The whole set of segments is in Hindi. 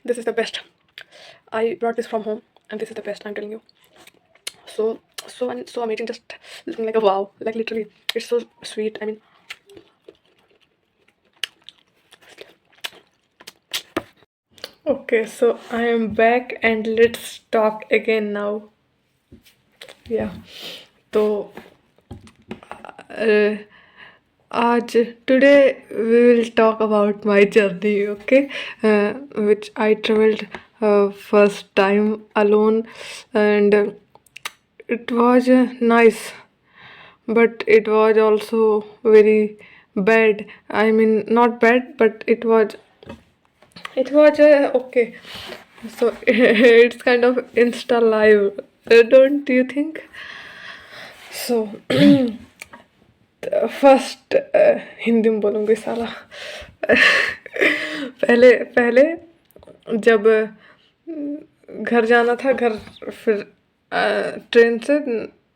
This is the best. I brought this from home, and this is the best. I'm telling you. So amazing. Just looking like a wow. Like literally, it's so sweet. I mean, okay. So I am back, and let's talk again now. Yeah. So uh, आज today we will talk about my journey, okay, which I traveled first time alone, and it was nice, but it was also very bad. I mean, not bad, but it was okay. So it's kind of insta live, don't you think? So first Hindi में बोलूँगी साला पहले पहले जब घर जाना था, घर फिर ट्रेन से,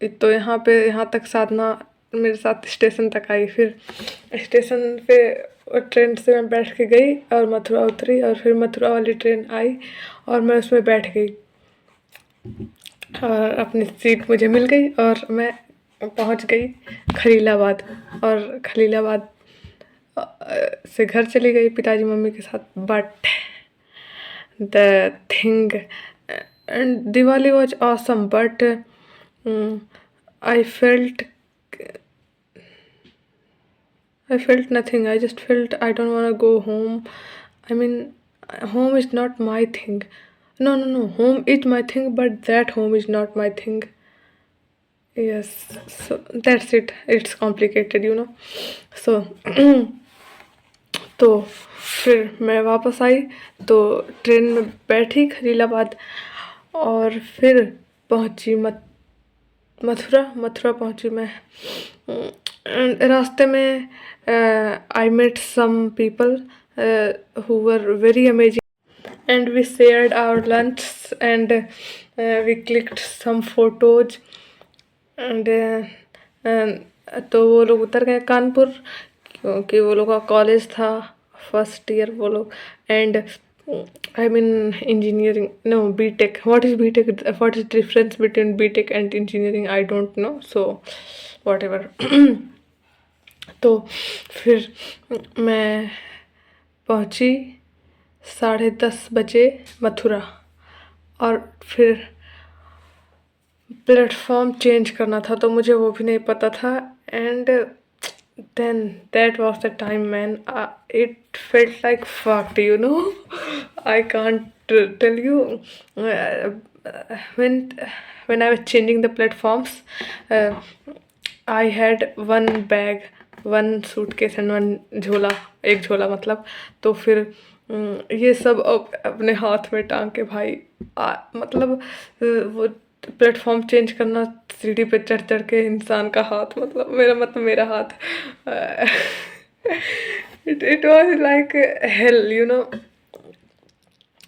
तो यहाँ तक साधना मेरे साथ स्टेशन तक आई। फिर स्टेशन पे ट्रेन से मैं बैठ के गई और मथुरा उतरी, और फिर मथुरा वाली ट्रेन आई और मैं उसमें बैठ गई, और अपनी सीट मुझे मिल गई और मैं पहुंच गई खलीलाबाद। और खलीलाबाद से घर चली गई पिताजी मम्मी के साथ। But the thing and Diwali was awesome, but I felt nothing. I just felt I don't want to go home. I mean, home is not my thing. No, home is my thing, but that home is not my thing. Yes, so that's it. It's complicated. So तो फिर मैं वापस आई, तो ट्रेन में बैठी खलीलाबाद, और फिर पहुंची मथुरा पहुंची मैं। रास्ते में I met some people who were very amazing, and we shared our lunch, and we clicked some photos, and तो वो लोग उतर गए कानपुर, क्योंकि वो लोग का कॉलेज था, फर्स्ट ईयर वो लोग। And I mean engineering, no BTech. What is BTech? What is difference between BTech and engineering? I don't know, so whatever. तो फिर मैं पहुंची 10:30 बजे मथुरा, और फिर प्लेटफॉर्म चेंज करना था, तो मुझे वो भी नहीं पता था। And then that was the time, man, it felt like fucked. I can't tell you, when I was changing the platforms, I had one bag, one suitcase and one झोला, एक झोला मतलब। तो फिर ये सब अपने हाथ में टांग के भाई, मतलब वो प्लेटफॉर्म चेंज करना, सीढ़ी पे चढ़ के इंसान का हाथ, मतलब मेरा हाथ, इट वॉज लाइक हेल.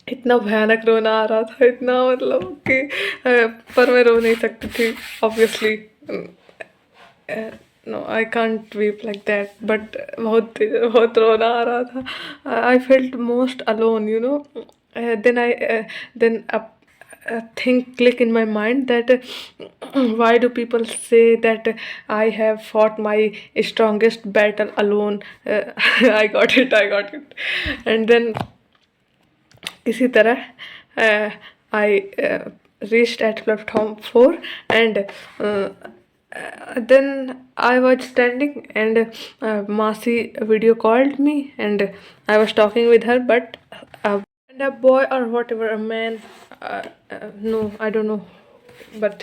इतना भयानक रोना आ रहा था, इतना मतलब कि पर मैं रो नहीं सकती थी obviously. No, I can't weep like that, but बहुत रोना आ रहा था। I felt most alone. Then a thing click in my mind that why do people say that I have fought my strongest battle alone? I got it. And then इसी तरह I reached at platform 4, and then I was standing, and Masi video called me, and I was talking with her, but and a boy or whatever, a man, no, I don't know, but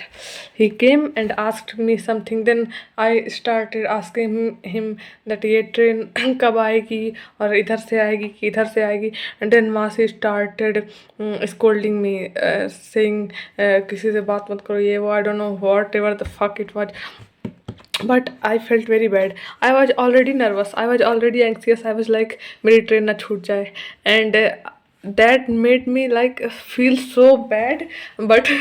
he came and asked me something. Then I started asking him that ये ट्रेन कब आएगी, और इधर से आएगी कि इधर से आएगी। एंड देन मासी स्टार्टेड स्कोल्डिंग मी, सेइंग किसी से बात मत करो, ये वो, आई don't know what ever the fuck it was. But I felt very bad. I was already nervous. I was already anxious. I was like, मेरी ट्रेन ना छूट जाए। And that made me like feel so bad. But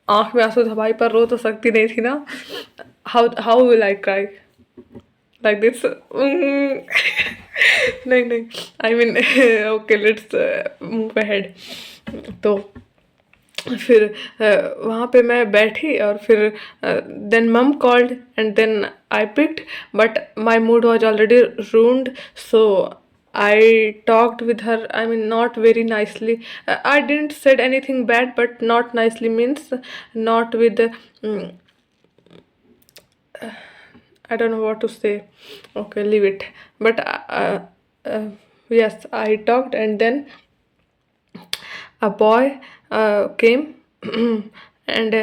आँख में आंसू था भाई, पर रो तो सकती नहीं थी ना। How will I cry? like this. नहीं नहीं, I mean okay, let's move ahead. तो फिर वहाँ पे मैं बैठी और फिर then mum called and then I picked, but my mood was already ruined, so I talked with her, I mean not very nicely. I didn't said anything bad, but not nicely means not with I don't know what to say. Okay, leave it. But uh, yes, I talked, and then a boy came and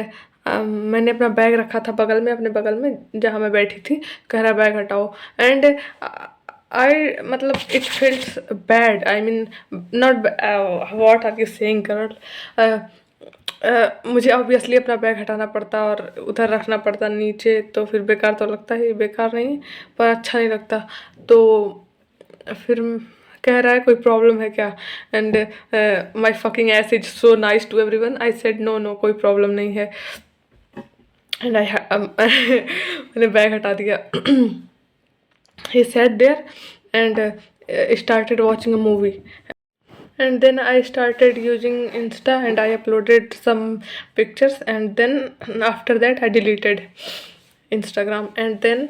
मैंने अपना बैग रखा था बगल में, अपने बगल में जहाँ मैं बैठी थी, कह रहा बैग हटाओ, एंड आई मतलब it feels bad, I mean not what are you saying girl, मुझे ऑब्वियसली अपना बैग हटाना पड़ता और उधर रखना पड़ता नीचे, तो फिर बेकार तो लगता है, बेकार नहीं पर अच्छा नहीं लगता। तो फिर कह रहा है कोई प्रॉब्लम है क्या, and my fucking ass is so nice to everyone. I said no no, कोई प्रॉब्लम नहीं है, एंड आई मैंने बैग हटा दिया। He sat there and started watching a movie, and then I started using Insta and I uploaded some pictures, and then after that I deleted Instagram, and then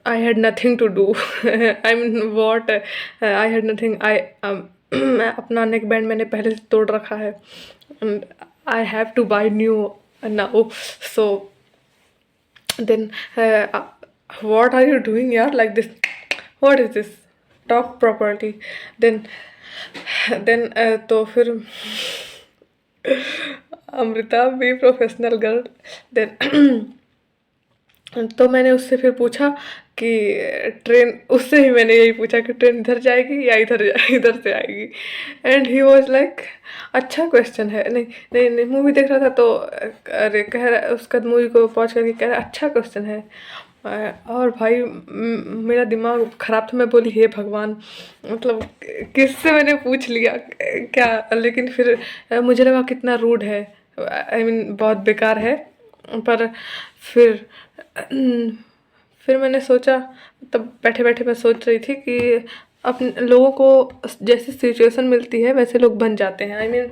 I had nothing to do. I mean what, I had nothing. I अपना नेक बैंड मैंने पहले से तोड़ रखा है, and I have to buy new now. So then what are you doing यार like this? What is this? Talk properly. Then तो फिर Amrita be professional girl. Then तो मैंने उससे फिर पूछा कि ट्रेन, उससे ही मैंने यही पूछा कि ट्रेन इधर जाएगी या इधर से आएगी, एंड ही वॉज लाइक अच्छा क्वेश्चन है। नहीं नहीं नहीं, मूवी देख रहा था तो अरे कह रहा, उसका मूवी को पहुँच करके कह रहा अच्छा क्वेश्चन है, और भाई मेरा दिमाग ख़राब था, मैं बोली हे भगवान, मतलब किससे मैंने पूछ लिया क्या, लेकिन फिर मुझे लगा कितना रूड है, आई मीन बहुत बेकार है। पर फिर मैंने सोचा, तब बैठे बैठे मैं सोच रही थी कि अपने लोगों को जैसी सिचुएशन मिलती है वैसे लोग बन जाते हैं। I mean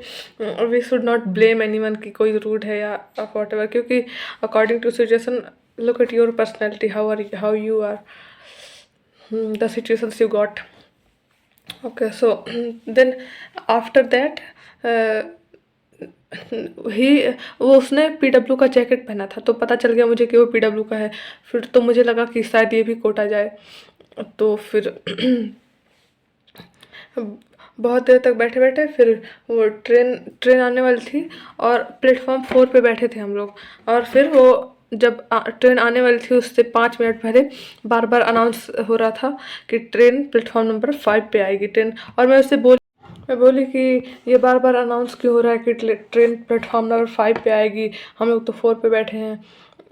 we should not blame anyone कि कोई रूड है या वॉट एवर, क्योंकि according to situation, look at your personality, how you are, the situations you got. Okay, so then after that वो उसने PW का जैकेट पहना था, तो पता चल गया मुझे कि वो PW का है। फिर तो मुझे लगा कि शायद ये भी कोटा जाए, तो फिर बहुत देर तक बैठे बैठे फिर वो ट्रेन आने वाली थी, और प्लेटफॉर्म 4 पे बैठे थे हम लोग, और फिर वो जब ट्रेन आने वाली थी उससे 5 मिनट पहले बार बार अनाउंस हो रहा था कि ट्रेन प्लेटफॉर्म नंबर 5 पे आएगी ट्रेन, और मैं बोली कि ये बार बार अनाउंस क्यों हो रहा है कि ट्रेन प्लेटफॉर्म नंबर 5 पे आएगी, हम लोग तो 4 पे बैठे हैं,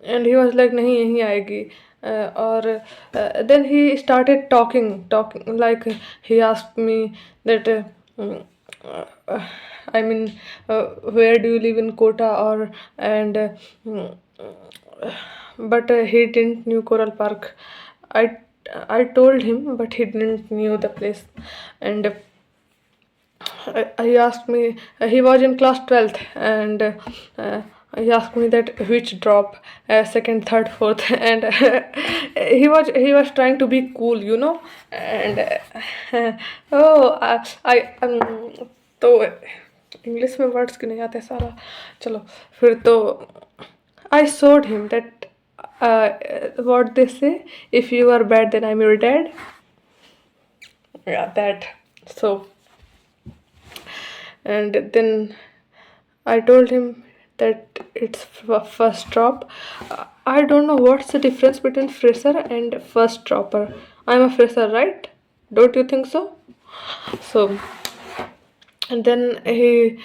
एंड ही वॉज लाइक नहीं यहीं आएगी। और then he started talking like he asked me that I mean where do you live in Kota, or and but he didn't knew Coral Park. I told him, but he didn't knew the place, and he asked me. He was in class 12th, and he asked me that which drop, second, third, fourth, and he was trying to be cool, you know, and oh तो इंग्लिश में वर्ड्स क्यों नहीं आते सारा, चलो फिर तो आई showed him that what they say, if you are bad then I'm your dad, yeah, that. So and then I told him that it's first drop. I don't know what's the difference between fresher and first dropper. I'm a fresher, right? Don't you think so? So and then he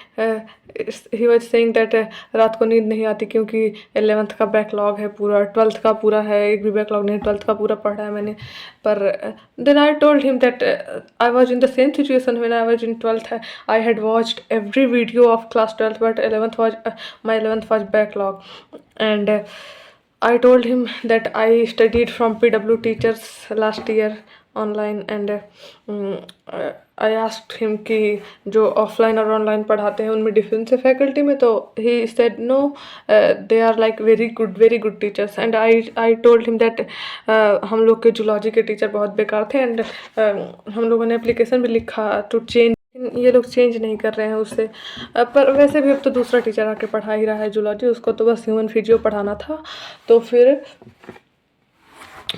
was saying that रात को नींद नहीं आती क्योंकि 11th का बैकलॉग है पूरा, 12th का पूरा है, एक भी बैकलॉग नहीं, 12th का पूरा पढ़ा है मैंने। पर then I told him that I was in the same situation when I was in 12th. I had watched every video of class 12th, but 11th was my 11th was backlog, and I told him that I studied from PW teachers last year online, and I asked him कि जो ऑफलाइन और ऑनलाइन पढ़ाते हैं उनमें डिफरेंस है फैकल्टी में, तो he said no, they are like very good teachers, and I told him that हम लोग के जूलॉजी के टीचर बहुत बेकार थे, एंड हम लोगों ने एप्लीकेशन भी लिखा टू चेंज, ये लोग चेंज नहीं कर रहे हैं उससे। पर वैसे भी अब तो दूसरा टीचर आके पढ़ा ही रहा है जूलॉजी, उसको तो बस ह्यूमन फिजियो पढ़ाना था। तो फिर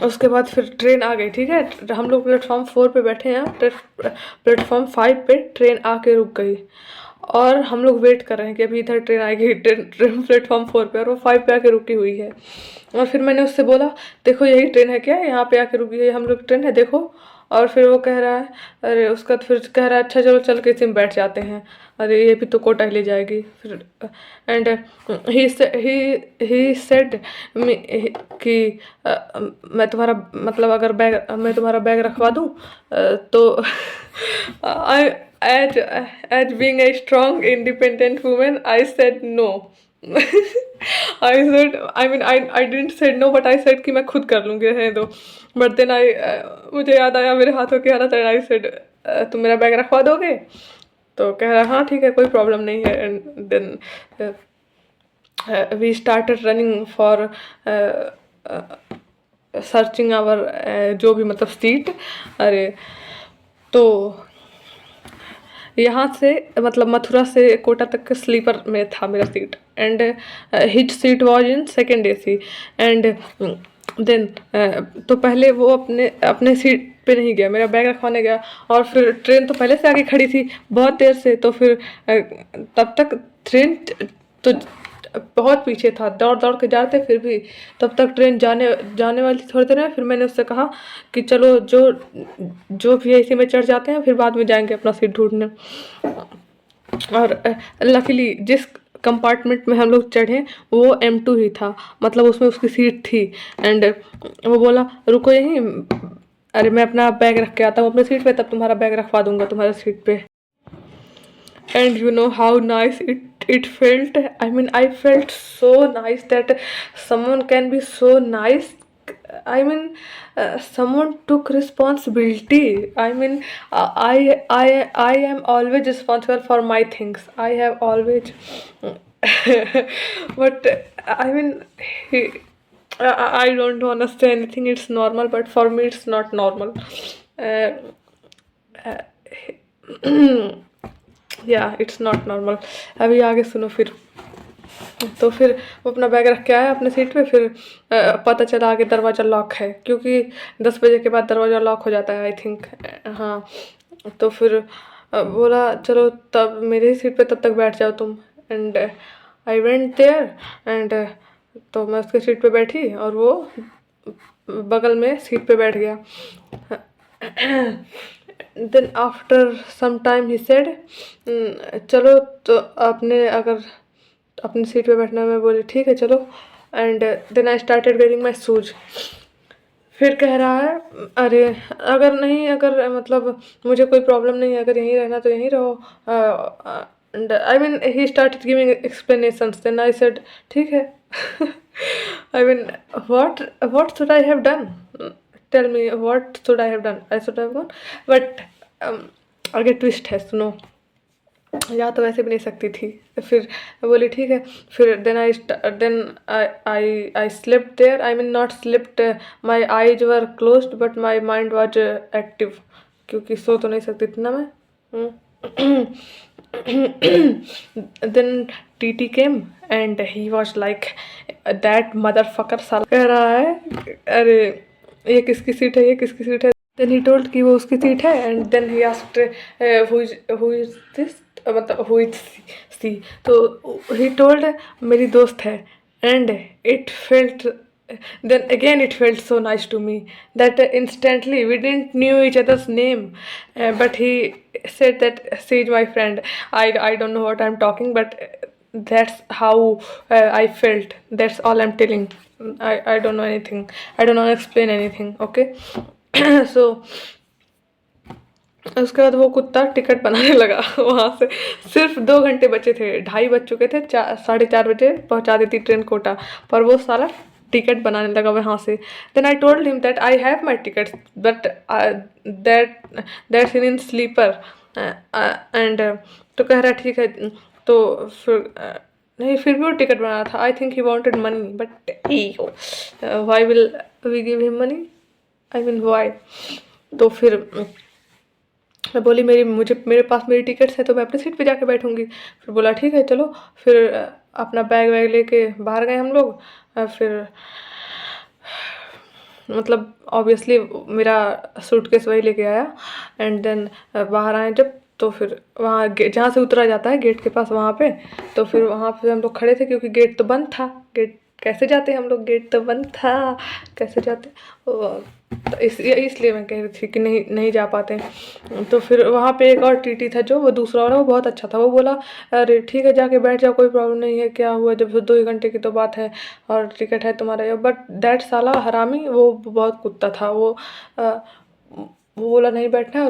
उसके बाद फिर ट्रेन आ गई, ठीक है, हम लोग प्लेटफॉर्म 4 पे बैठे हैं, प्लेटफॉर्म 5 पे ट्रेन आके रुक गई, और हम लोग वेट कर रहे हैं कि अभी इधर ट्रेन आएगी, ट्रेन प्लेटफॉर्म 4 पे, और वो 5 पे आके रुकी हुई है। और फिर मैंने उससे बोला देखो यही ट्रेन है क्या, यहाँ पे आके रुकी है, हम लोग ट्रेन है देखो। और फिर वो कह रहा है, अरे उसका तो फिर कह रहा है अच्छा चलो चल के इसी में बैठ जाते हैं, अरे ये भी तो कोटा ही ले जाएगी फिर। एंड ही सेड कि मैं तुम्हारा मतलब अगर बैग, मैं तुम्हारा बैग रखवा दूँ, तो I as being a strong independent women I said no. I said, I mean, I didn't said no, but I said कि मैं खुद कर लूँगी, रहने दो। But then मुझे याद आया मेरे हाथों के हाथ, I said तुम मेरा बैग रखवा दोगे? तो कह रहा हाँ ठीक है कोई प्रॉब्लम नहीं है। And then we started running for searching our जो भी मतलब सीट। अरे तो यहाँ से मतलब मथुरा से कोटा तक के स्लीपर में था मेरा seat, and his seat was in second AC। And then तो पहले वो अपने सीट पे नहीं गया, मेरा बैग रखवाने गया, और फिर ट्रेन तो पहले से आगे खड़ी थी बहुत देर से, तो फिर तब तक ट्रेन तो बहुत पीछे था, दौड़ दौड़ के जाते, फिर भी तब तक ट्रेन जाने वाली थोड़ी देर में। फिर मैंने उससे कहा कि चलो जो भी है इसी में चढ़ जाते हैं, फिर बाद में जाएंगे अपना सीट ढूंढने। और लकीली जिस कंपार्टमेंट में हम लोग चढ़े वो M2 ही था, मतलब उसमें उसकी सीट थी। एंड वो बोला रुको यहीं, अरे मैं अपना बैग रख के आता हूँ अपने सीट पे, तब तुम्हारा बैग रखवा दूंगा तुम्हारे सीट पे। And you know how nice it felt. I mean, I felt so nice that someone can be so nice. I mean, someone took responsibility. I mean, I am always responsible for my things. I have always, but I mean, I don't want to say anything. It's normal, but for me, it's not normal. या इट्स नॉट नॉर्मल। अभी आगे सुनो। फिर तो फिर वो अपना बैग रख के आया अपने सीट पे। फिर पता चला आगे दरवाज़ा लॉक है, क्योंकि 10 बजे के बाद दरवाज़ा लॉक हो जाता है आई थिंक, हाँ। तो फिर बोला चलो तब मेरे ही सीट पे तब तक बैठ जाओ तुम। And I went there, and तो मैं उसके सीट पे बैठी और वो बगल में सीट पे बैठ गया। Then after some time he said चलो तो आपने अगर अपनी सीट पे बैठना, मैं बोली ठीक है चलो। And then I started wearing my shoes. फिर कह रहा है अरे अगर मतलब मुझे कोई प्रॉब्लम नहीं है, अगर यहीं रहना तो यहीं रहो। And I mean he started giving explanations. Then I said ठीक है। I mean what should I have done? Tell me what should I have done? I should have gone, but आगे ट्विस्ट है सुनो। या तो वैसे भी नहीं सकती थी। फिर बोली ठीक है। फिर then I slipped there. I mean not slipped, my eyes were closed but my mind was active, क्योंकि सो तो नहीं सकती थी ना मैं। Then TT came and he was like that motherfucker. साला कह रहा है अरे ये किसकी सीट है, ये किसकी सीट है? देन ही टोल्ड कि वो उसकी सीट है। And then he asked who is this, मतलब हु इज सी। तो ही टोल्ड मेरी दोस्त है। And it felt, then again it felt so nice to me that instantly we didn't knew each other's name, but he said that she is my friend. I don't know what I'm talking, but that's how I felt. That's all I'm telling. I don't know anything. I don't know how to explain anything. Okay. So उसके बाद वो कुत्ता टिकट बनाने लगा वहाँ से। सिर्फ 2 घंटे बचे थे, 2:30 बज चुके थे, 4:30 बजे पहुँचा देती ट्रेन कोटा, पर वो साला टिकट बनाने लगा वहाँ से। Then I told him that I have my ticket but that's in sleeper and तो कह रहा ठीक है। तो फिर नहीं, फिर भी वो टिकट बनाना था। I think he wanted money but why will we give him money, I mean why. तो फिर मैं बोली मेरे पास मेरी टिकट्स है तो मैं अपनी सीट पे जाके बैठूंगी। फिर बोला ठीक है चलो। फिर अपना बैग वैग लेके बाहर गए हम लोग। फिर मतलब ऑब्वियसली मेरा सूटकेस वही लेके आया। एंड देन बाहर आए जब, तो फिर वहाँ जहाँ से उतरा जाता है गेट के पास वहाँ पे, तो फिर वहाँ पे हम लोग खड़े थे क्योंकि गेट तो बंद था। गेट कैसे जाते हम लोग, गेट तो बंद था, कैसे जाते। तो इसलिए मैं कह रही थी कि नहीं जा पाते। तो फिर वहाँ पे एक और टीटी था जो वो दूसरा वाला, वो बहुत अच्छा था। वो बोला अरे ठीक है जाके बैठ जाओ, कोई प्रॉब्लम नहीं है, क्या हुआ, जब 2 ही घंटे की तो बात है और टिकट है तुम्हारा। बट दैट साला हरामी वो बहुत कुत्ता था। वो बोला नहीं बैठना है,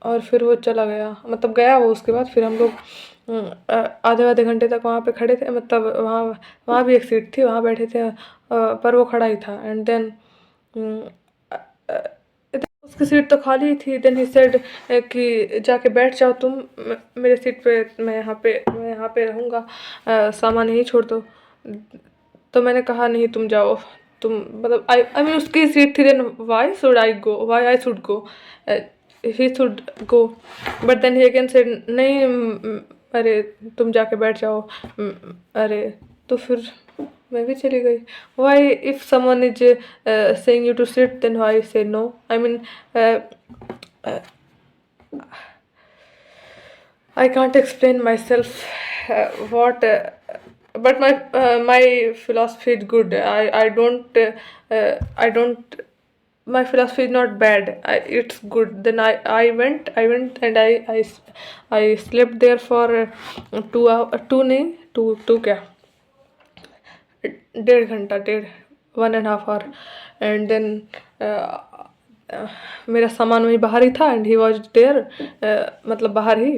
और फिर वो चला गया, मतलब गया वो। उसके बाद फिर हम लोग आधे आधे घंटे तक वहाँ पे खड़े थे। मतलब वहाँ भी एक सीट थी, वहाँ बैठे थे। पर वो खड़ा ही था। एंड देन उसकी सीट तो खाली ही थी। देन ही सेड कि जाके बैठ जाओ तुम मेरे सीट पे, मैं यहाँ पे रहूँगा, सामान यहीं छोड़ दो। तो मैंने कहा नहीं तुम जाओ, तुम मतलब आई मीन उसकी सीट थी। Then why I should go, he should go. But then he again said नहीं अरे तुम जाके बैठ जाओ। अरे तो फिर मैं भी चली गई। Why if someone is saying you to sit then why say no, I mean I can't explain myself what but my philosophy is good. I don't my philosophy is not bad. It's good. Then I went and I slept there for 2 hour 2 क्या 1.5 घंटा 1.5 hour। एंड देन मेरा सामान वहीं बाहर ही था एंड ही वॉज देयर, मतलब बाहर ही।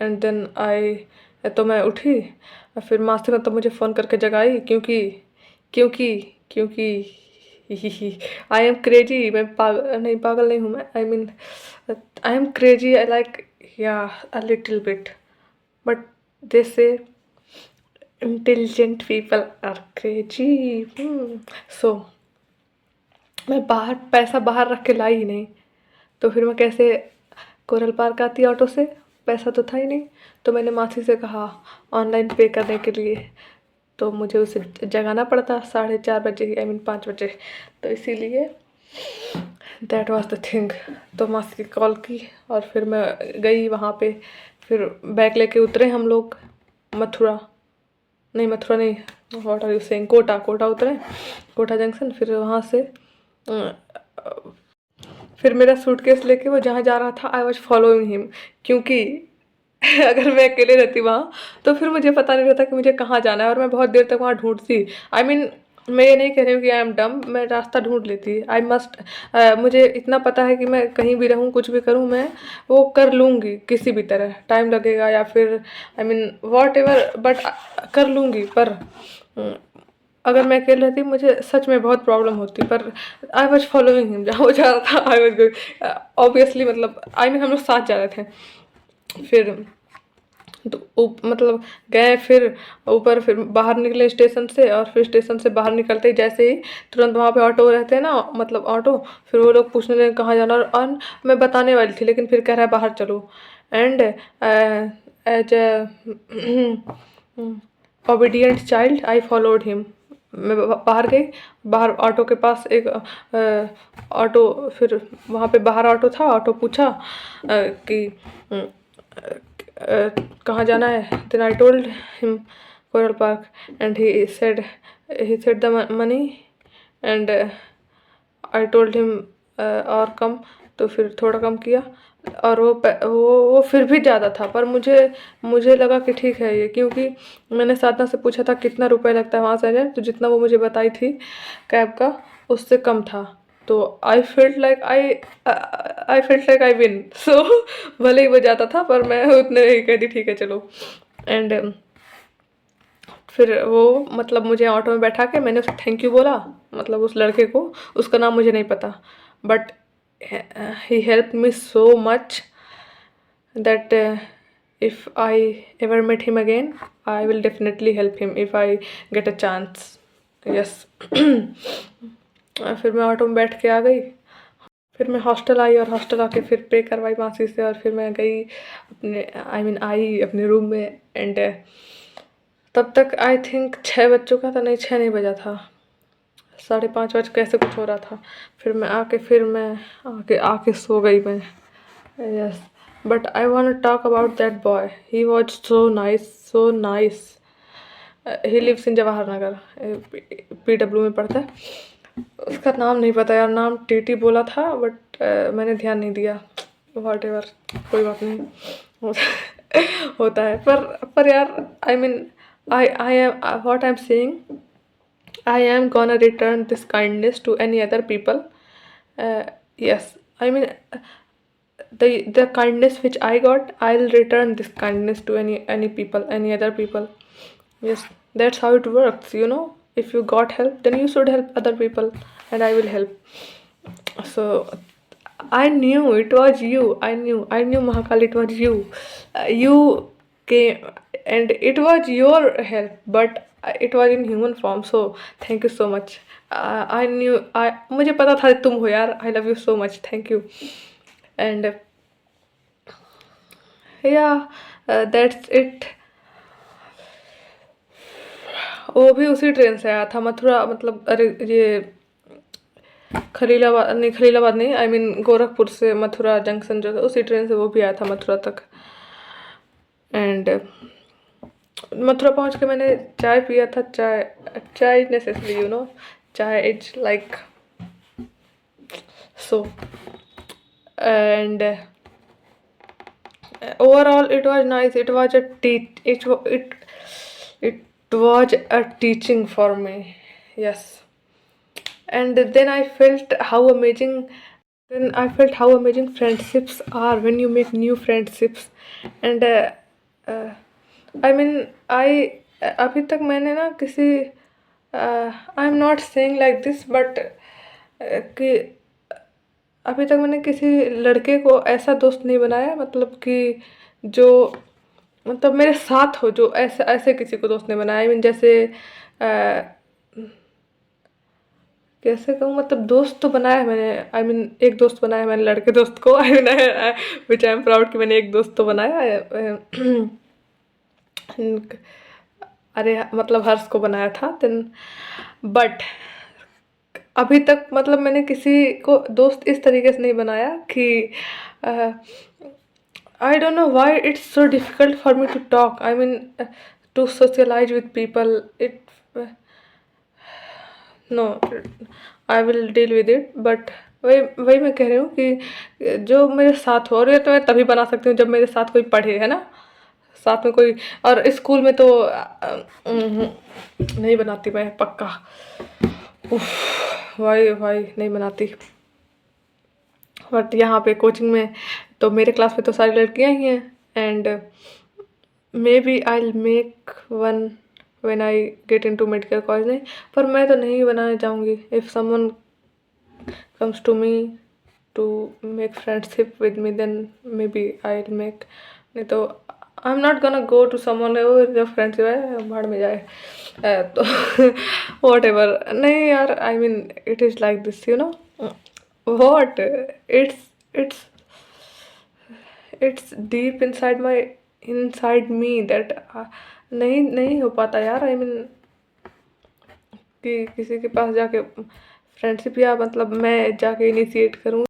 एंड देन तो मैं उठी। फिर मासी ने तो मुझे फ़ोन करके जगाई क्योंकि क्योंकि क्योंकि आई एम क्रेजी। मैं पागल नहीं हूँ मैं, I mean I am crazy, I like yeah a little bit, but they say intelligent people are crazy. So मैं पैसा बाहर रख के लाई ही नहीं, तो फिर मैं कैसे कोरल पार्क आती ऑटो से, पैसा तो था ही नहीं। तो मैंने मासी से कहा ऑनलाइन पे करने के लिए, तो मुझे उसे जगाना पड़ता 4:30 बजे, आई मीन 5 बजे। तो इसीलिए दैट वाज द थिंग। तो मासी की कॉल की और फिर मैं गई वहाँ पे। फिर बैग लेके उतरे हम लोग मथुरा नहीं, what are you saying, Kota उतरे, कोटा जंक्शन। फिर वहाँ से फिर मेरा सूटकेस लेके वो जहाँ जा रहा था आई वॉज फॉलोइंग हिम, क्योंकि अगर मैं अकेले रहती वहाँ तो फिर मुझे पता नहीं रहता कि मुझे कहाँ जाना है, और मैं बहुत देर तक वहाँ ढूंढती। आई मीन मैं ये नहीं कह रही हूँ कि आई एम डम, मैं रास्ता ढूंढ लेती। आई मस्ट मुझे इतना पता है कि मैं कहीं भी रहूँ, कुछ भी करूँ, मैं वो कर लूँगी किसी भी तरह। टाइम लगेगा या फिर I mean what ever, but कर लूँगी। पर अगर मैं अकेले रहती मुझे सच में बहुत प्रॉब्लम होती। पर आई वॉज फॉलोइंग हिम, जहाँ वो जा रहा था आई वॉज गोइंग ऑब्वियसली, मतलब आई मीन हम लोग साथ जा रहे थे। फिर तो मतलब गए, फिर ऊपर, फिर बाहर निकले स्टेशन से, और फिर स्टेशन से बाहर निकलते ही जैसे ही तुरंत वहाँ पे ऑटो रहते हैं ना, मतलब ऑटो। फिर वो लोग पूछने लगे कहाँ जाना, और मैं बताने वाली थी लेकिन फिर कह रहा है बाहर चलो। And as obedient child I followed him. मैं बाहर गई, बाहर ऑटो के पास एक ऑटो, फिर वहाँ पे बाहर ऑटो था। ऑटो पूछा कि कहाँ जाना है। Then I told him coral park and he said the money and I told him और कम। तो फिर थोड़ा कम किया, और वो फिर भी ज़्यादा था। पर मुझे लगा कि ठीक है ये, क्योंकि मैंने साधना से पूछा था कितना रुपए लगता है वहाँ से आने, तो जितना वो मुझे बताई थी कैब का उससे कम था। तो I felt like I win. So भले ही वो ज़्यादा था पर मैं उतने ही कह दी ठीक है चलो। एंड फिर वो मतलब मुझे ऑटो में बैठा के मैंने उसे थैंक यू बोला, मतलब उस लड़के को, उसका नाम मुझे नहीं पता, but he help me so much that if I ever met him again, I will definitely help him if I get a chance. Yes. फिर मैं ऑटो में बैठ के आ गई, फिर मैं हॉस्टल आई और हॉस्टल आके फिर पे करवाई मासी से, और फिर मैं गई अपने आई अपने रूम में। एंड तब तक आई थिंक 6 बज चुका था, नहीं 6 नहीं बजा था, 5:30 बज कैसे कुछ हो रहा था। फिर मैं आके सो गई मैं। Yes, but I want to talk about that boy. He was so nice, so nice. He lives in Jawahar Nagar, PW में पढ़ता है। उसका नाम नहीं पता यार, नाम टीटी बोला था, बट मैंने ध्यान नहीं दिया। वॉट एवर, कोई बात नहीं, होता है। पर यार I mean I M what I am saying, I am gonna return this kindness to any other people. Yes, I mean the kindness which I got, I'll return this kindness to any people, any other people. Yes, that's how it works. If you got help, then you should help other people, and I will help. So I knew it was you. I knew Mahakal, it was you. You came, and it was your help, but it was in human form. So thank you so much. I knew, मुझे पता था तुम हो यार. I love you so much. Thank you. And yeah, that's it. वो भी उसी ट्रेन से आया था मथुरा, मतलब अरे ये खलीलाबाद नहीं, आई मीन गोरखपुर से मथुरा जंक्शन जो था, उसी ट्रेन से वो भी आया था मथुरा तक। एंड मथुरा पहुंच के मैंने चाय पिया था। चाय नेसेसरी, चाय is like so. And overall it was nice. It was a teaching for me. Yes. And then I felt how amazing friendships are when you make new friendships. And I mean अभी तक मैंने ना किसी आई am not saying like this, but कि अभी तक मैंने किसी लड़के को ऐसा दोस्त नहीं बनाया, मतलब कि जो मतलब मेरे साथ हो, जो ऐसे किसी को दोस्त नहीं बनाया। आई मीन जैसे कैसे कहूँ, मतलब दोस्त तो बनाया है मैंने। आई मीन एक दोस्त बनाया है मैंने लड़के दोस्त को। I mean which I am proud कि मैंने एक दोस्त तो बनाया है। अरे मतलब हर्ष को बनाया था देन, बट अभी तक मतलब मैंने किसी को दोस्त इस तरीके से नहीं बनाया कि I don't know why it's so difficult for me to talk, I mean to socialize with people. No, I will deal with it, but वही मैं कह रही हूँ कि जो मेरे साथ हो, और ये तो मैं तभी बना सकती हूँ जब मेरे साथ कोई पढ़े, है ना, साथ में कोई। और स्कूल में तो नहीं बनाती मैं पक्का। वाई नहीं बनाती। बट यहाँ पे कोचिंग में तो मेरे क्लास में तो सारी लड़कियाँ ही हैं, and maybe I will make one when I get into medical college. नहीं, पर मैं तो नहीं बनाने जाऊँगी। If someone comes to me to make friendship with me, then maybe I will make. नहीं तो I am not gonna go to someone जो फ्रेंडशिप है भाड़ में जाए। तो वॉट एवर, नहीं यार, I mean it is like this, what it's deep inside me that नहीं हो पाता यार। आई मीन कि किसी के पास जाके फ्रेंडशिप, या मतलब मैं जाके इनिशिएट करूँ।